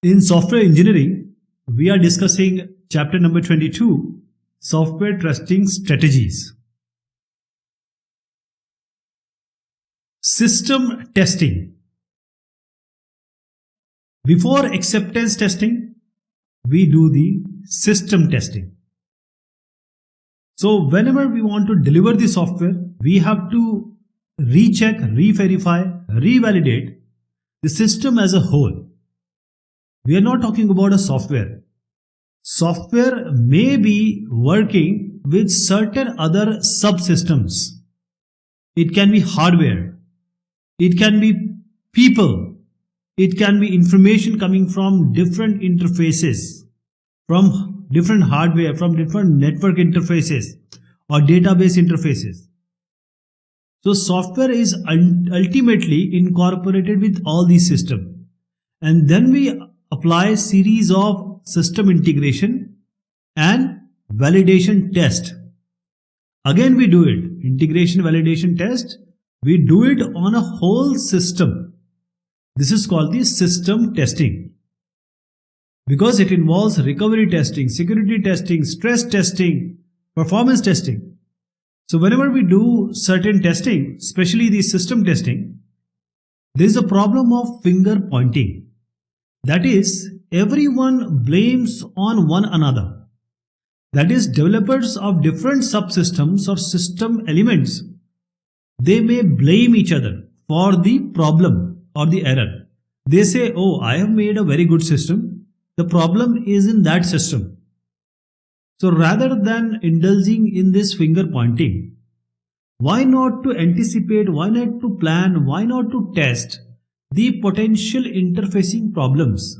In software engineering, we are discussing chapter number 22, software testing strategies. System testing. Before acceptance testing, we do the system testing. So whenever we want to deliver the software, we have to recheck, re-verify, revalidate the system as a whole. We are not talking about a software. Software may be working with certain other subsystems. It can be hardware. It can be people. It can be information coming from different interfaces, from different hardware, from different network interfaces or database interfaces. So software is ultimately incorporated with all these systems. And then we apply a series of system integration and validation test. Again we do it, integration validation test, we do it on a whole system. This is called the system testing because it involves recovery testing, security testing, stress testing, performance testing. So whenever we do certain testing, especially the system testing, there is a problem of finger pointing. That is, everyone blames on one another. That is, developers of different subsystems or system elements, they may blame each other for the problem or the error. They say, oh, I have made a very good system. The problem is in that system. So rather than indulging in this finger pointing, why not to anticipate, why not to plan, why not to test the potential interfacing problems?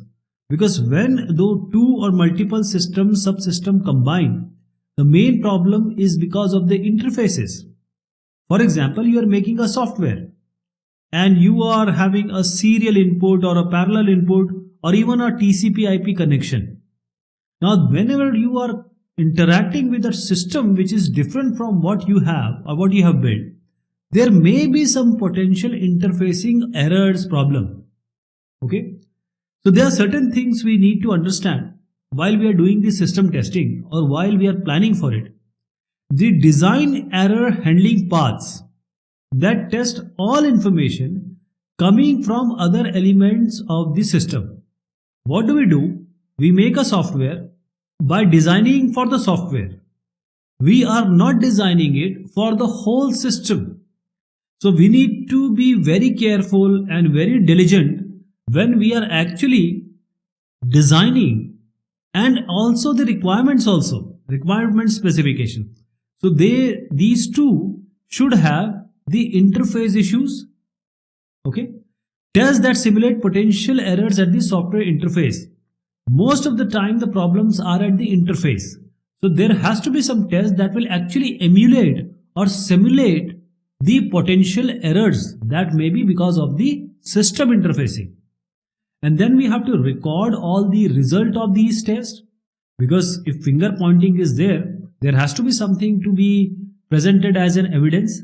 Because when though two or multiple systems, subsystem combine, the main problem is because of the interfaces. For example, you are making a software and you are having a serial input or a parallel input or even a TCP/IP connection. Now, whenever you are interacting with a system which is different from what you have or what you have built, there may be some potential interfacing errors problem. Okay. So there are certain things we need to understand while we are doing the system testing or while we are planning for it. The design error handling paths that test all information coming from other elements of the system. What do? We make a software by designing for the software. We are not designing it for the whole system. So we need to be very careful and very diligent when we are actually designing, and also the requirement specification. So these two should have the interface issues. Okay. Tests that simulate potential errors at the software interface. Most of the time the problems are at the interface. So there has to be some tests that will actually emulate or simulate the potential errors that may be because of the system interfacing. And then we have to record all the result of these tests, because if finger pointing is there has to be something to be presented as an evidence.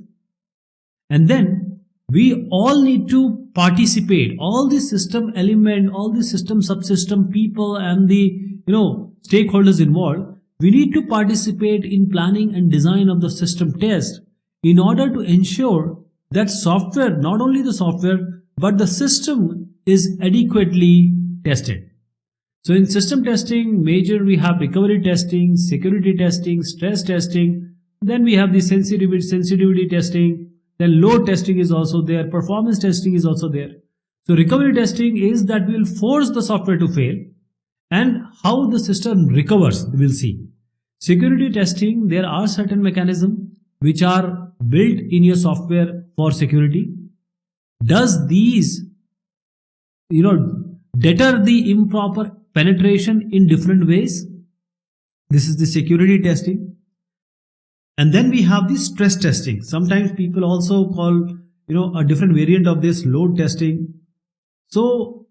And then we all need to participate, all the system element, all the system subsystem people and the stakeholders involved. We need to participate in planning and design of the system test in order to ensure that software, not only the software, but the system is adequately tested. So in system testing, major we have recovery testing, security testing, stress testing, then we have the sensitivity testing, then load testing is also there, performance testing is also there. So recovery testing is that we will force the software to fail and how the system recovers, we'll see. Security testing, there are certain mechanisms which are built in your software for security. Does these deter the improper penetration in different ways? This is the security testing. And then we have the stress testing. Sometimes people also call a different variant of this load testing. So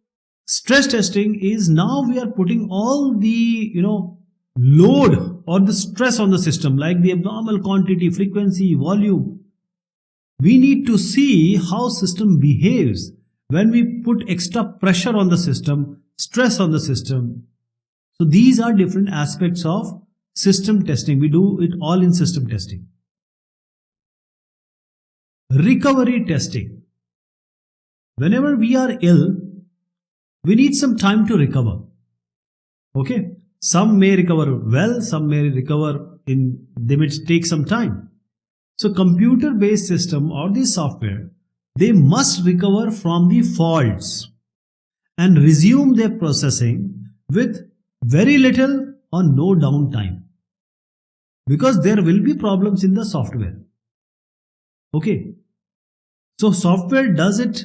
stress testing is now we are putting all the load or the stress on the system, like the abnormal quantity, frequency, volume. We need to see how system behaves when we put extra pressure on the system, stress on the system. So these are different aspects of system testing. We do it all in system testing. Recovery testing. Whenever we are ill, we need some time to recover. Okay, some may recover well, some may recover they may take some time. So computer-based system or the software, they must recover from the faults and resume their processing with very little or no downtime, because there will be problems in the software. Okay, so software, does it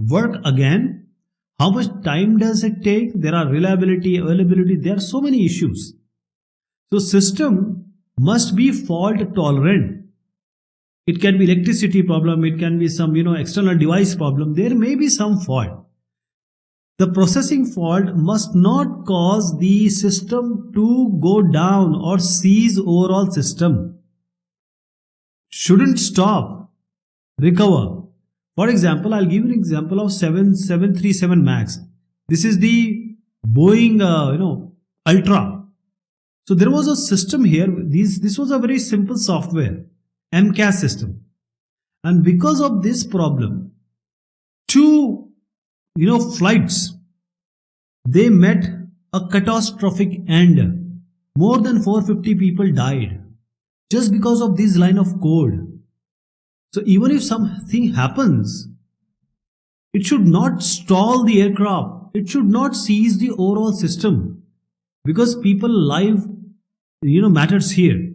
work again? How much time does it take? There are reliability, availability, there are so many issues. So system must be fault tolerant. It can be electricity problem, it can be some external device problem, there may be some fault. The processing fault must not cause the system to go down or seize overall system. Shouldn't stop, recover. For example, I'll give you an example of 737 MAX. This is the Boeing, Ultra. So there was a system here. This was a very simple software, MCAS system. And because of this problem, two, flights, they met a catastrophic end. More than 450 people died just because of this line of code. So even if something happens, it should not stall the aircraft. It should not seize the overall system, because people life, matters here.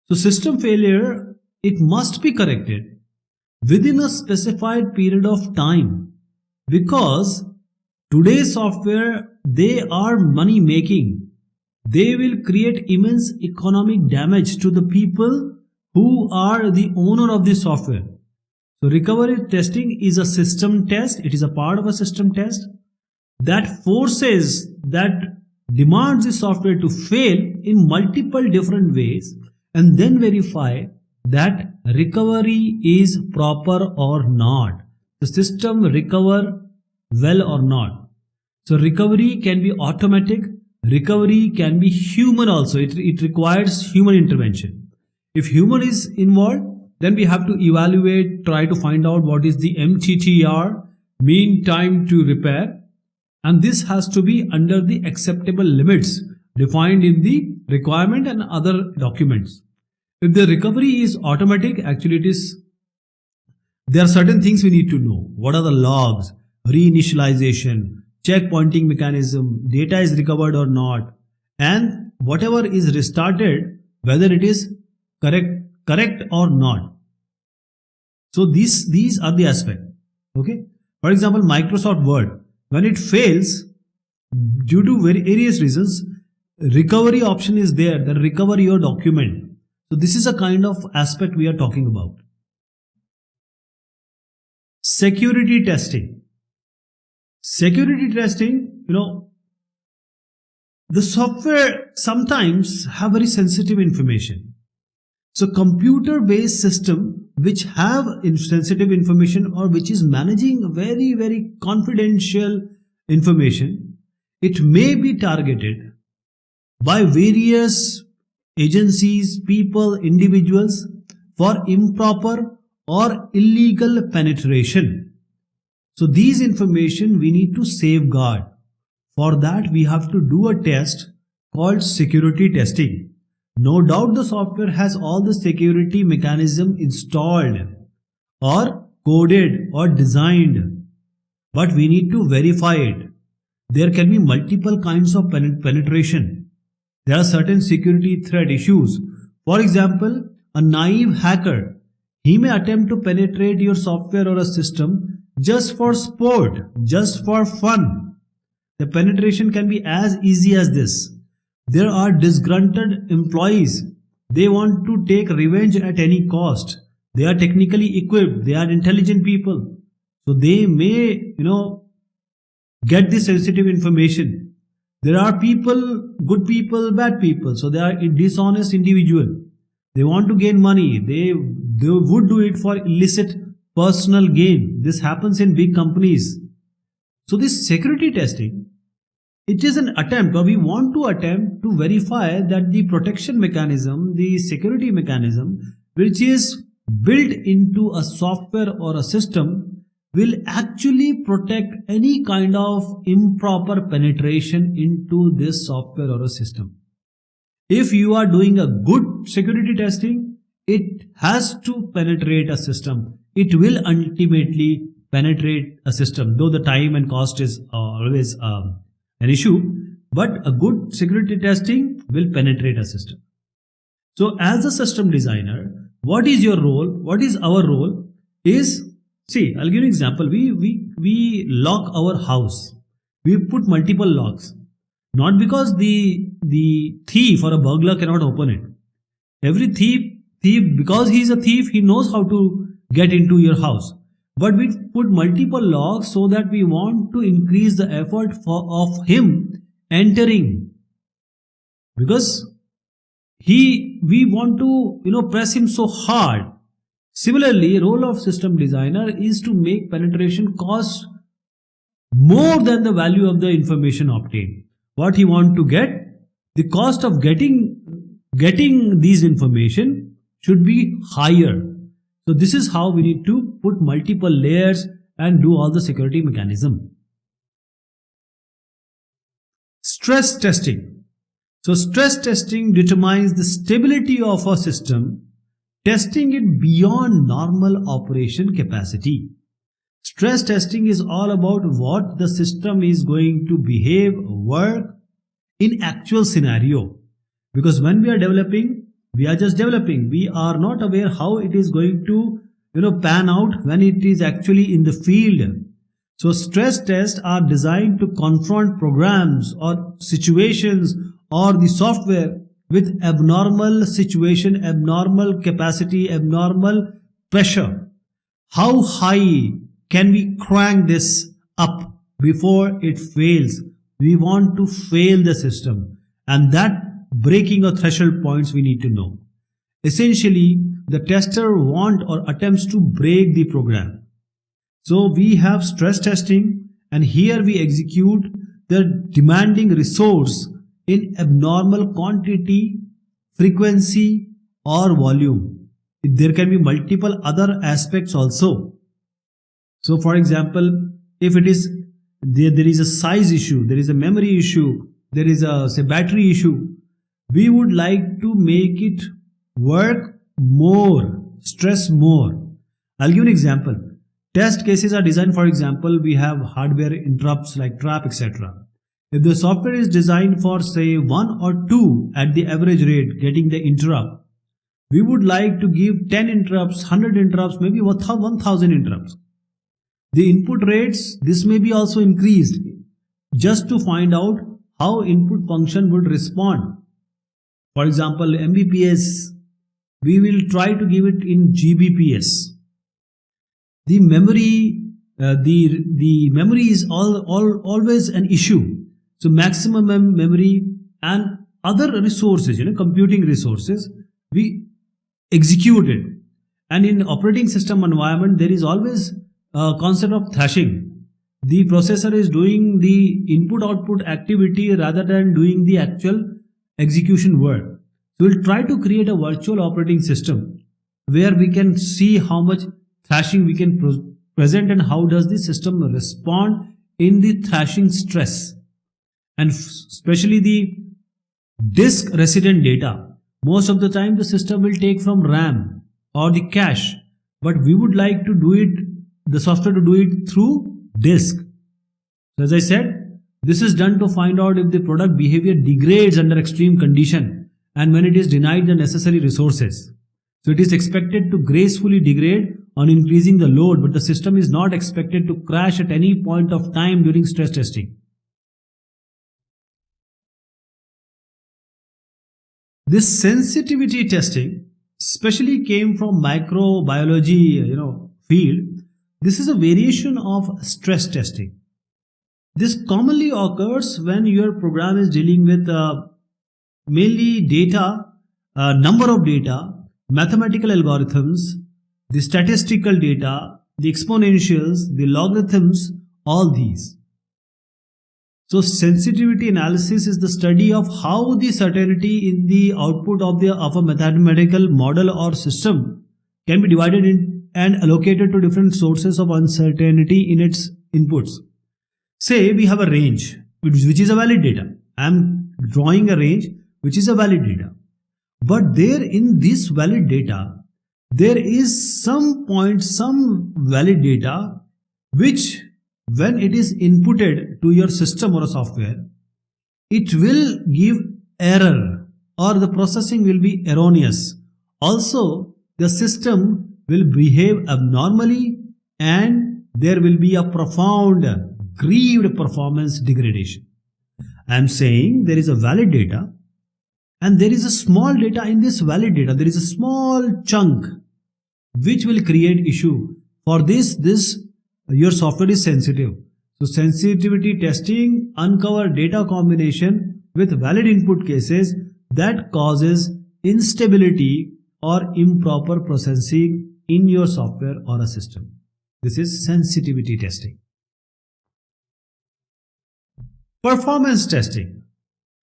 So system failure, it must be corrected within a specified period of time, because today's software, they are money making. They will create immense economic damage to the people who are the owner of the software. So recovery testing is a system test. It is a part of a system test that demands the software to fail in multiple different ways, and then verify that recovery is proper or not. The system recover well or not. So recovery can be automatic. Recovery can be human also. It requires human intervention. If human is involved, then we have to evaluate, try to find out what is the MTTR, mean time to repair, and this has to be under the acceptable limits defined in the requirement and other documents. If the recovery is automatic, actually there are certain things we need to know. What are the logs, reinitialization, checkpointing mechanism, data is recovered or not, and whatever is restarted, whether it is correct or not. So these are the aspects. Okay. For example, Microsoft Word, when it fails due to various reasons, recovery option is there, that recover your document. So this is a kind of aspect we are talking about. Security testing. Security testing, the software sometimes have very sensitive information. So computer-based system which have sensitive information or which is managing very, very confidential information, it may be targeted by various agencies, people, individuals for improper or illegal penetration. So these information we need to safeguard. For that we have to do a test called security testing. No doubt the software has all the security mechanism installed or coded or designed, but we need to verify it. There can be multiple kinds of penetration. There are certain security threat issues. For example, a naive hacker, he may attempt to penetrate your software or a system just for sport, just for fun. The penetration can be as easy as this. There are disgruntled employees. They want to take revenge at any cost. They are technically equipped. They are intelligent people. So they may, get this sensitive information. There are people, good people, bad people. So they are a dishonest individual. They want to gain money. They would do it for illicit personal gain. This happens in big companies. So this security testing, it is an attempt, or we want to attempt to verify that the protection mechanism, the security mechanism, which is built into a software or a system, will actually protect any kind of improper penetration into this software or a system. If you are doing a good security testing, it has to penetrate a system. It will ultimately penetrate a system, though the time and cost is always an issue, but a good security testing will penetrate a system. So as a system designer, what is your role? What is our role? See, I'll give you an example. We lock our house. We put multiple locks. Not because the thief or a burglar cannot open it. Every thief, because he is a thief, he knows how to get into your house. But we put multiple locks so that we want to increase the effort of him entering. Because we want to press him so hard. Similarly, role of system designer is to make penetration cost more than the value of the information obtained. What he want to get, the cost of getting these information should be higher. So this is how we need to put multiple layers and do all the security mechanism. Stress testing. So stress testing determines the stability of a system, testing it beyond normal operation capacity. Stress testing is all about what the system is going to behave, work in actual scenario. Because when we are developing, we are just developing. We are not aware how it is going to pan out when it is actually in the field. So stress tests are designed to confront programs or situations or the software with abnormal situation, abnormal capacity, abnormal pressure. How high can we crank this up before it fails? We want to fail the system, and that breaking or threshold points we need to know. Essentially, the tester wants or attempts to break the program. So we have stress testing, and here we execute the demanding resource in abnormal quantity, frequency or volume. There can be multiple other aspects also. So for example, if it is there is a size issue, there is a memory issue, there is a battery issue, we would like to make it work more, stress more. I'll give an example. Test cases are designed, for example, we have hardware interrupts like trap, etc. If the software is designed for say 1 or 2 at the average rate getting the interrupt, we would like to give 10 interrupts, 100 interrupts, maybe 1000 interrupts. The input rates, this may be also increased just to find out how input function would respond. For example, Mbps, we will try to give it in Gbps. The memory, the memory is always an issue. So maximum memory and other resources, computing resources, we execute it. And in operating system environment, there is always a concept of thrashing. The processor is doing the input-output activity rather than doing the actual execution work. So we'll try to create a virtual operating system where we can see how much thrashing we can present and how does the system respond in the thrashing stress. And especially the disk resident data. Most of the time the system will take from RAM or the cache, but we would like to do it, the software to do it through disk. So as I said, this is done to find out if the product behavior degrades under extreme condition and when it is denied the necessary resources. So it is expected to gracefully degrade on increasing the load, but the system is not expected to crash at any point of time during stress testing. This sensitivity testing especially came from microbiology, field. This is a variation of stress testing. This commonly occurs when your program is dealing with mainly data, number of data, mathematical algorithms, the statistical data, the exponentials, the logarithms, all these. So sensitivity analysis is the study of how the certainty in the output of a mathematical model or system can be divided in and allocated to different sources of uncertainty in its inputs. Say we have a range which is a valid data. I am drawing a range which is a valid data. But there in this valid data, there is some point, some valid data which when it is inputted to your system or a software, it will give error or the processing will be erroneous. Also, the system will behave abnormally and there will be a profound, grieved performance degradation. I am saying there is a valid data and there is a small data in this valid data. There is a small chunk which will create issue. For this your software is sensitive. So sensitivity testing uncover data combination with valid input cases that causes instability or improper processing in your software or a system. This is sensitivity testing. Performance testing.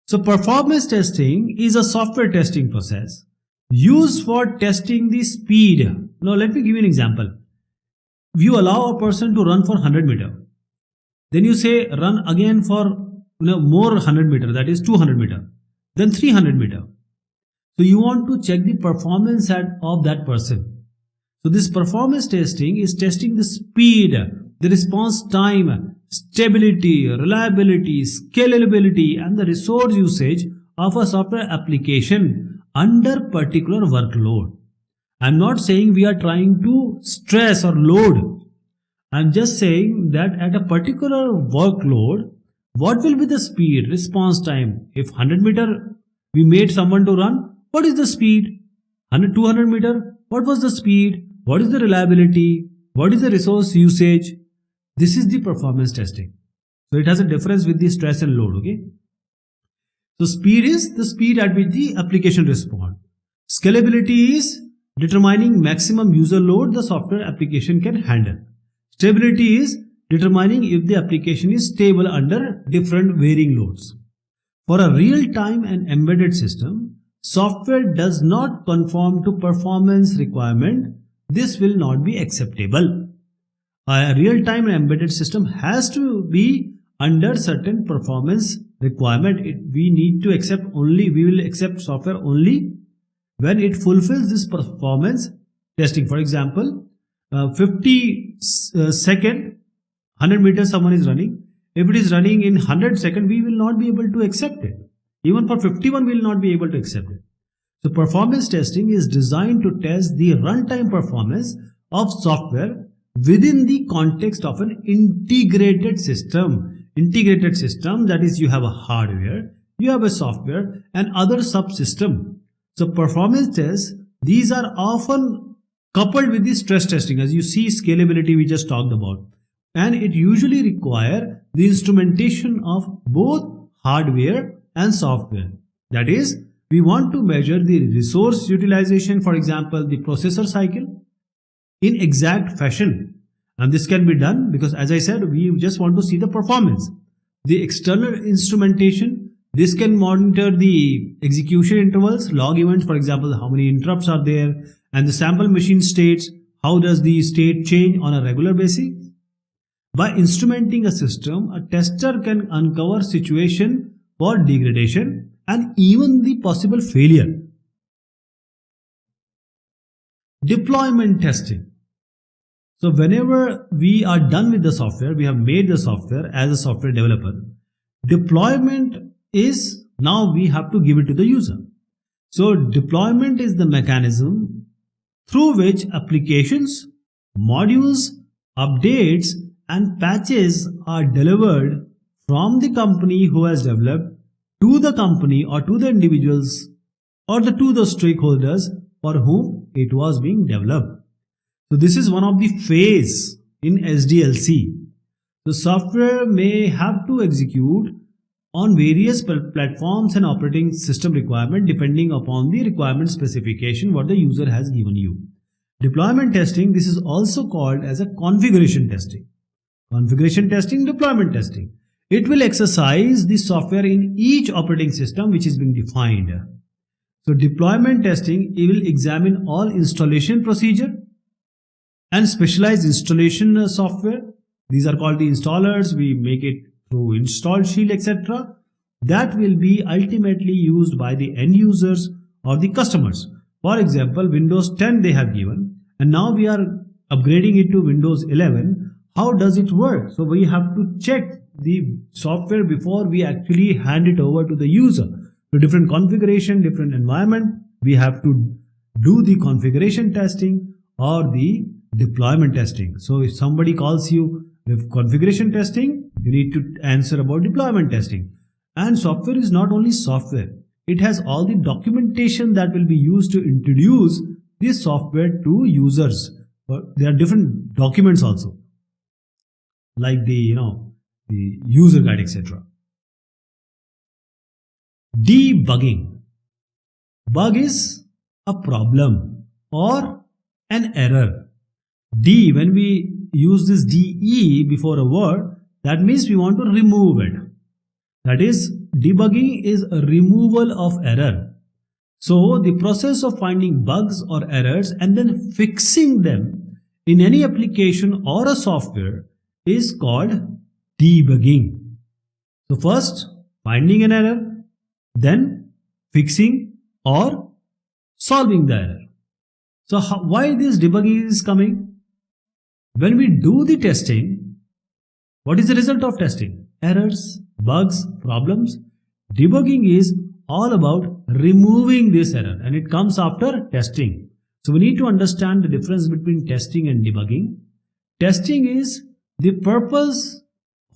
So performance testing is a software testing process used for testing the speed. Now let me give you an example. You allow a person to run for 100 meter. Then you say run again for more 100 meter, that is 200 meter. Then 300 meter. So you want to check the performance of that person. So this performance testing is testing the speed, the response time, stability, reliability, scalability and the resource usage of a software application under particular workload. I'm not saying we are trying to stress or load. I'm just saying that at a particular workload, what will be the speed, response time? If 100 meter we made someone to run, what is the speed? 200 meter, what was the speed? What is the reliability? What is the resource usage? This is the performance testing. So it has a difference with the stress and load, okay? So speed is the speed at which the application responds. Scalability is determining maximum user load the software application can handle. Stability is determining if the application is stable under different varying loads. For a real-time and embedded system, software does not conform to performance requirement. This will not be acceptable. A real-time and embedded system has to be under certain performance requirement. We will accept software only when it fulfills this performance testing. For example, 50 second 100 meters someone is running. If it is running in 100 seconds, we will not be able to accept it. Even for 51, we will not be able to accept it. So performance testing is designed to test the runtime performance of software within the context of an integrated system. Integrated system, that is, you have a hardware, you have a software and other subsystem. So performance tests, these are often coupled with the stress testing. As you see, scalability we just talked about. And it usually requires the instrumentation of both hardware and software. That is, we want to measure the resource utilization, for example, the processor cycle, in exact fashion. And this can be done because, as I said, we just want to see the performance. The external instrumentation, this can monitor the execution intervals, log events, for example, how many interrupts are there, and the sample machine states, how does the state change on a regular basis. By instrumenting a system, a tester can uncover situation for degradation and even the possible failure. Deployment testing. So whenever we are done with the software, we have made the software as a software developer. Deployment is now we have to give it to the user. So deployment is the mechanism through which applications, modules, updates and patches are delivered from the company who has developed to the company or to the individuals or to the stakeholders for whom it was being developed. So this is one of the phase in SDLC. The software may have to execute on various platforms and operating system requirement depending upon the requirement specification what the user has given you. Deployment testing, this is also called as a configuration testing. Configuration testing, deployment testing. It will exercise the software in each operating system which is being defined. So deployment testing, it will examine all installation procedure and specialized installation software. These are called the installers. We make it through install shield, etc. That will be ultimately used by the end users or the customers. For example, Windows 10 they have given, and now we are upgrading it to Windows 11. How does it work? So we have to check the software before we actually hand it over to the user. To different configuration, different environment, we have to do the configuration testing or the deployment testing. So if somebody calls you with configuration testing, you need to answer about deployment testing. And software is not only software, it has all the documentation that will be used to introduce this software to users. There are different documents also, like the user guide, etc. Debugging. Bug is a problem or an error. D, when we use this DE before a word, that means we want to remove it. That is, debugging is a removal of error. So the process of finding bugs or errors and then fixing them in any application or a software is called debugging. So first, finding an error, then fixing or solving the error. So why this debugging is coming? When we do the testing, what is the result of testing? Errors, bugs, problems. Debugging is all about removing this error, and it comes after testing. So we need to understand the difference between testing and debugging. Testing is the purpose,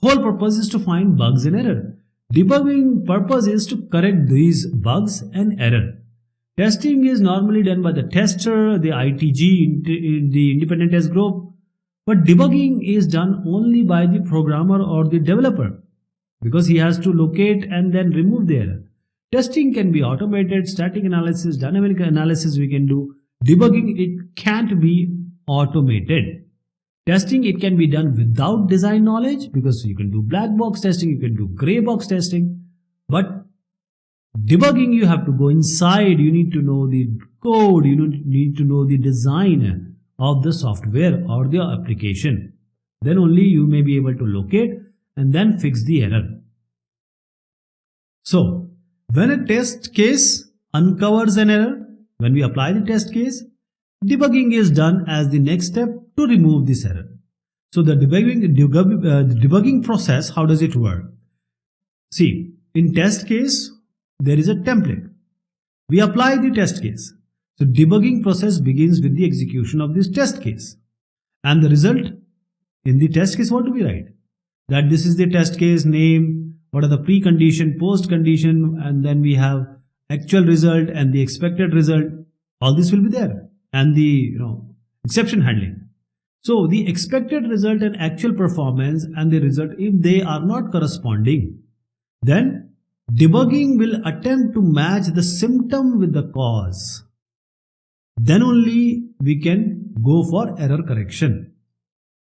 whole purpose is to find bugs and error. Debugging purpose is to correct these bugs and error. Testing is normally done by the tester, the ITG, the independent test group. But debugging is done only by the programmer or the developer, because he has to locate and then remove the error. Testing can be automated, static analysis, dynamic analysis we can do. Debugging, it can't be automated. Testing, it can be done without design knowledge, because you can do black box testing, you can do gray box testing. But debugging, you have to go inside, you need to know the code, you need to know the design of the software or the application. Then only you may be able to locate and then fix the error. So, when a test case uncovers an error, when we apply the test case, debugging is done as the next step to remove this error. So the debugging process, how does it work? See, in test case, there is a template. We apply the test case. So debugging process begins with the execution of this test case. And the result in the test case, what do we write? That this is the test case name, what are the precondition, post condition, and then we have actual result and the expected result. All this will be there. And the exception handling. So the expected result and actual performance and the result, if they are not corresponding, then debugging will attempt to match the symptom with the cause. Then only we can go for error correction.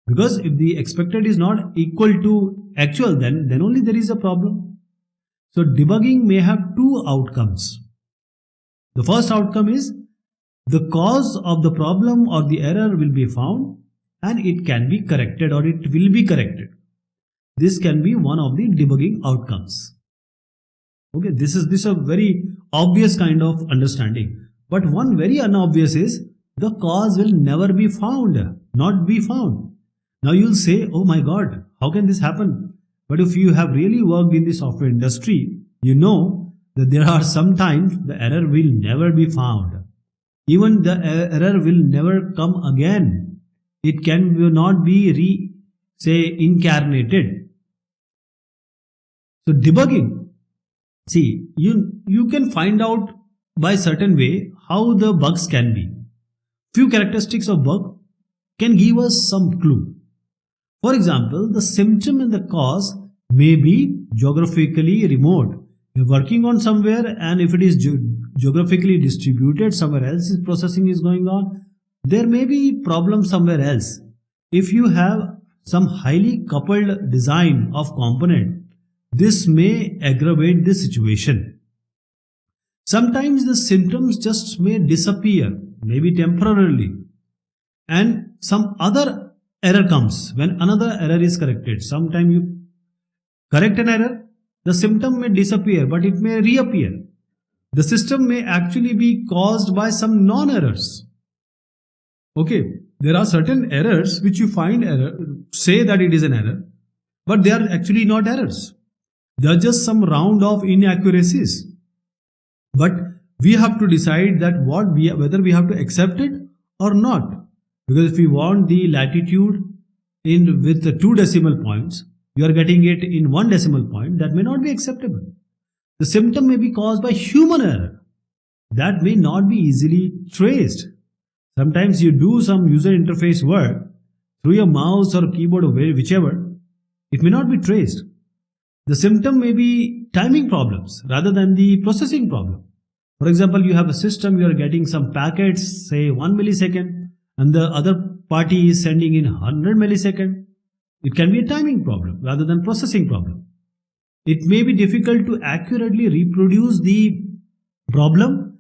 Because if the expected is not equal to actual, then only there is a problem. So debugging may have two outcomes. The first outcome is the cause of the problem or the error will be found and it can be corrected or it will be corrected. This can be one of the debugging outcomes. Okay, this is a very obvious kind of understanding. But one very unobvious is the cause will never be found, not be found. Now you'll say, oh my God, how can this happen? But if you have really worked in the software industry, you know that there are sometimes the error will never be found. Even the error will never come again. It cannot be incarnated. So debugging, see, you can find out by certain way how the bugs can be. Few characteristics of bug can give us some clue. For example, the symptom and the cause may be geographically remote. You're working on somewhere, and if it is geographically distributed, somewhere else processing is going on. There may be problem somewhere else. If you have some highly coupled design of component, this may aggravate the situation. Sometimes the symptoms just may disappear, maybe temporarily, and some other error comes when another error is corrected. Sometimes you correct an error, the symptom may disappear, but it may reappear. The system may actually be caused by some non-errors. Okay, there are certain errors which you find error, say that it is an error, but they are actually not errors. They are just some round of inaccuracies. But we have to decide that whether we have to accept it or not. Because if we want the latitude with the 2 decimal points, you are getting it in 1 decimal point, that may not be acceptable. The symptom may be caused by human error. That may not be easily traced. Sometimes you do some user interface work through your mouse or keyboard or whichever, it may not be traced. The symptom may be timing problems rather than the processing problem. For example, you have a system, you are getting some packets, say 1 millisecond, and the other party is sending in 100 millisecond. It can be a timing problem rather than processing problem. It may be difficult to accurately reproduce the problem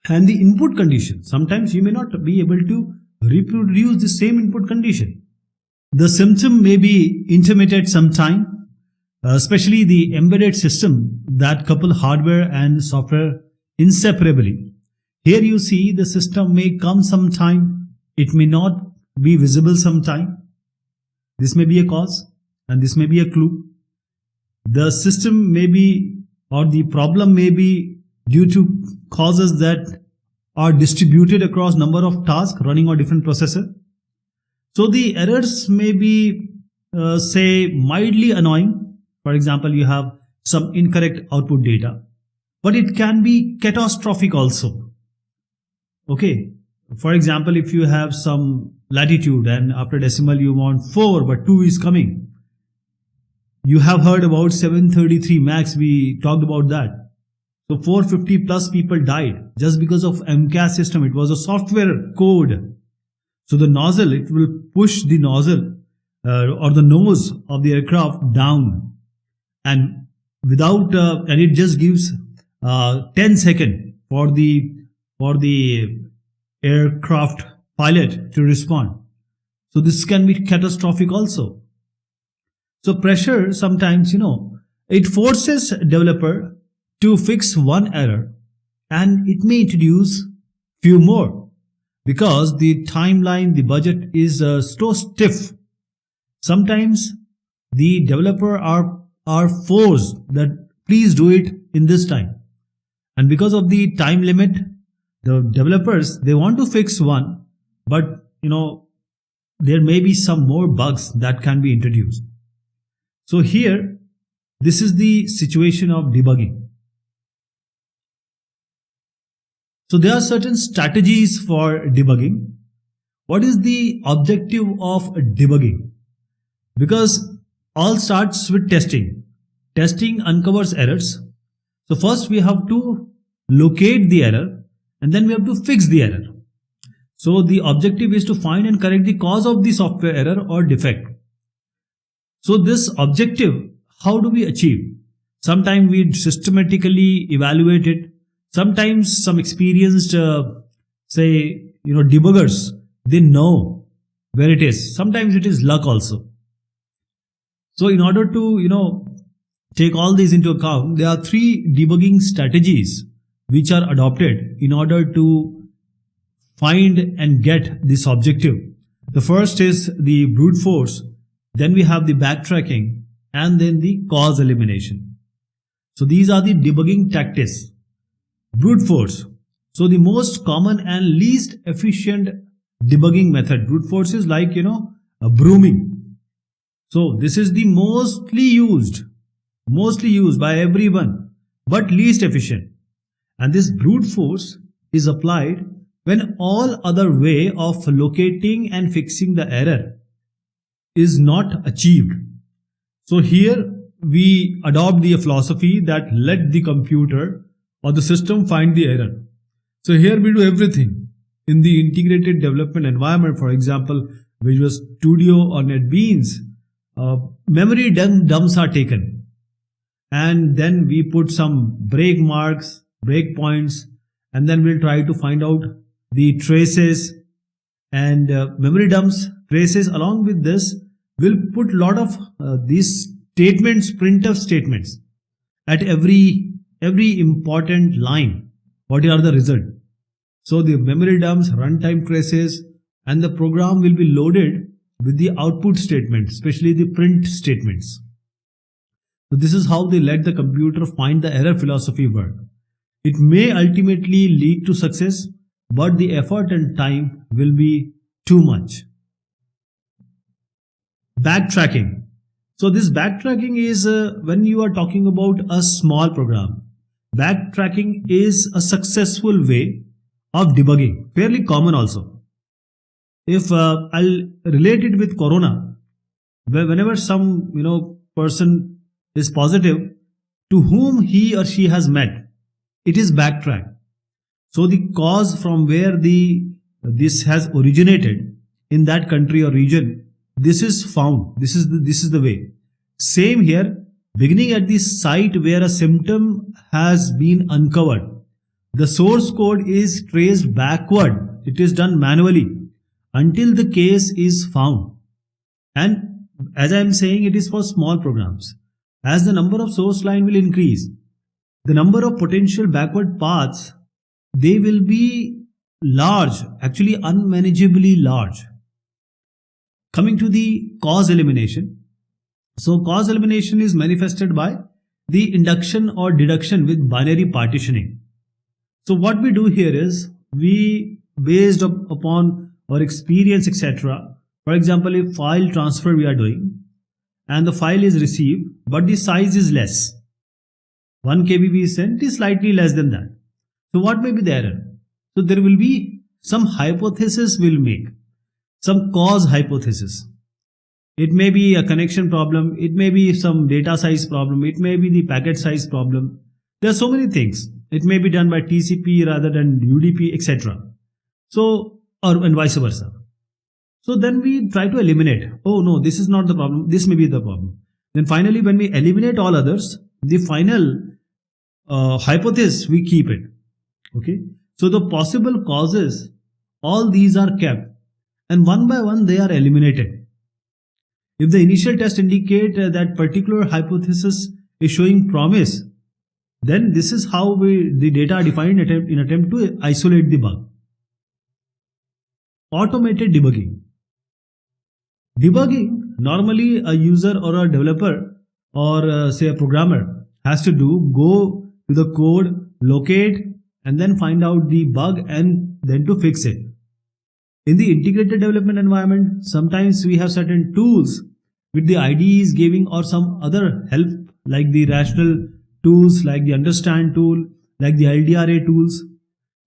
and the input condition. Sometimes you may not be able to reproduce the same input condition. The symptom may be intermittent sometime, especially the embedded system that couple hardware and software inseparably. Here you see the system may come sometime, it may not be visible sometime. This may be a cause and this may be a clue. The system may be, or the problem may be due to causes that are distributed across number of tasks running on different processor. So the errors may be say mildly annoying. For example, you have some incorrect output data, but it can be catastrophic also. Okay, for example, if you have some latitude and after decimal you want 4 but 2 is coming. You have heard about 733 max, we talked about that. So 450 plus people died just because of MCAS system. It was a software code. So the nozzle, it will push the nozzle or the nose of the aircraft down, and without and it just gives 10 seconds for the aircraft pilot to respond. So this can be catastrophic also. So pressure sometimes, it forces developer to fix one error and it may introduce few more because the timeline, the budget is so stiff. Sometimes the developer are forced that please do it in this time. And because of the time limit, the developers, they want to fix one, but there may be some more bugs that can be introduced. So here, this is the situation of debugging. So there are certain strategies for debugging. What is the objective of debugging? Because all starts with testing. Testing uncovers errors. So first we have to locate the error and then we have to fix the error. So the objective is to find and correct the cause of the software error or defect. So this objective, how do we achieve? Sometimes we systematically evaluate it. Sometimes some experienced, debuggers, they know where it is. Sometimes it is luck also. So in order to, take all these into account, there are 3 debugging strategies which are adopted in order to find and get this objective. The first is the brute force, then we have the backtracking, and then the cause elimination. So these are the debugging tactics. Brute force. So the most common and least efficient debugging method. Brute force is like, a brooming. So this is the mostly used by everyone, but least efficient. And this brute force is applied when all other way of locating and fixing the error is not achieved. So here we adopt the philosophy that let the computer or the system find the error. So here we do everything. In the integrated development environment, for example, Visual Studio or NetBeans, memory dumps are taken, and then we put some break marks, break points, and then we'll try to find out the traces and memory dumps, traces. Along with this, we'll put a lot of these statements, printf statements at every important line. What are the result? So the memory dumps, runtime traces, and the program will be loaded with the output statements, especially the print statements. So this is how they let the computer find the error philosophy work. It may ultimately lead to success, but the effort and time will be too much. Backtracking. So this backtracking is when you are talking about a small program. Backtracking is a successful way of debugging, fairly common also. If I'll relate it with Corona, whenever some person is positive, to whom he or she has met, it is backtracked. So the cause from where this has originated in that country or region, this is found. This is the way. Same here, beginning at the site where a symptom has been uncovered, the source code is traced backward. It is done manually until the case is found. And as I am saying, it is for small programs. As the number of source line will increase, the number of potential backward paths, they will be large, actually unmanageably large. Coming to the cause elimination. So cause elimination is manifested by the induction or deduction with binary partitioning. So what we do here is, we based upon our experience, etc. For example, if file transfer we are doing and the file is received but the size is less, 1 KB is sent, is slightly less than that. So what may be the error? So there will be some hypothesis we'll make, some cause hypothesis. It may be a connection problem, it may be some data size problem, it may be the packet size problem. There are so many things. It may be done by TCP rather than UDP, etc. So, and vice versa. So then we try to eliminate. Oh no, this is not the problem. This may be the problem. Then finally, when we eliminate all others, the final hypothesis, we keep it. Okay. So the possible causes, all these are kept, and one by one they are eliminated. If the initial test indicate that particular hypothesis is showing promise, then this is how the data are defined in attempt to isolate the bug. Automated debugging. Debugging, normally a user or a developer or say a programmer has to go to the code, locate, and then find out the bug and then to fix it. In the integrated development environment, sometimes we have certain tools with the IDEs giving or some other help like the rational tools, like the understand tool, like the LDRA tools.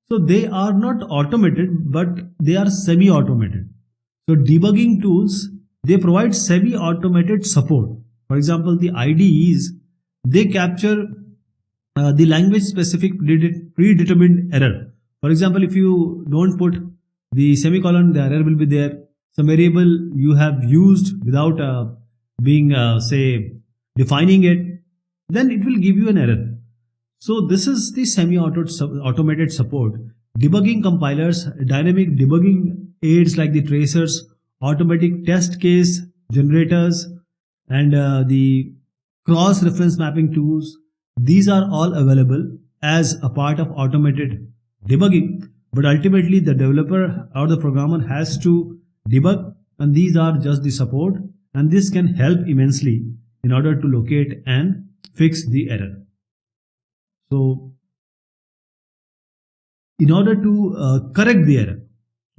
So they are not automated, but they are semi-automated. So debugging tools, they provide semi-automated support. For example, the IDEs, they capture the language specific predetermined error. For example, if you don't put the semicolon, the error will be there. Some variable you have used without say defining it, then it will give you an error. So this is the semi-automated support. Debugging compilers, dynamic debugging aids like the tracers, automatic test case generators, and the cross-reference mapping tools, these are all available as a part of automated debugging. But ultimately the developer or the programmer has to debug, and these are just the support, and this can help immensely in order to locate and fix the error. So in order to correct the error,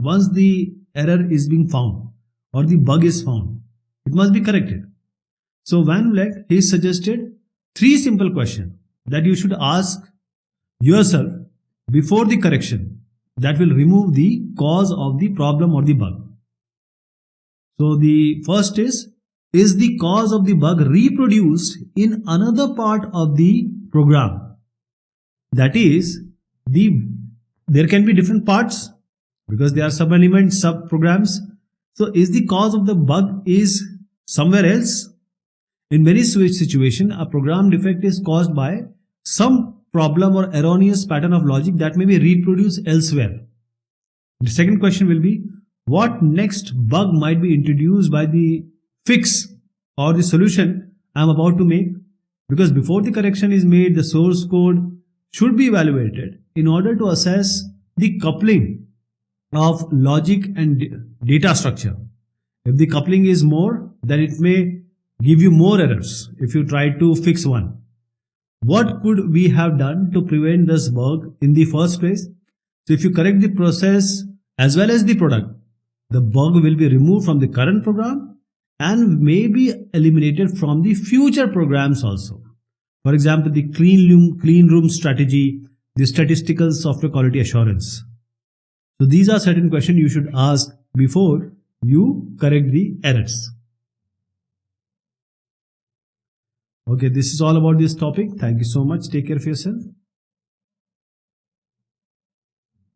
once the error is being found or the bug is found, it must be corrected. So Van Vleck, he suggested 3 simple questions that you should ask yourself before the correction that will remove the cause of the problem or the bug. So the first is the cause of the bug reproduced in another part of the program? That is, there can be different parts. because they are sub-elements, sub-programs. So is the cause of the bug is somewhere else? In many switch situations, a program defect is caused by some problem or erroneous pattern of logic that may be reproduced elsewhere. The second question will be, what next bug might be introduced by the fix or the solution I am about to make? Because before the correction is made, the source code should be evaluated in order to assess the coupling of logic and data structure. If the coupling is more, then it may give you more errors if you try to fix one. What could we have done to prevent this bug in the first place? So if you correct the process as well as the product, the bug will be removed from the current program and may be eliminated from the future programs also. For example, the clean room strategy, the statistical software quality assurance. So these are certain questions you should ask before you correct the errors. Okay, this is all about this topic. Thank you so much. Take care of yourself.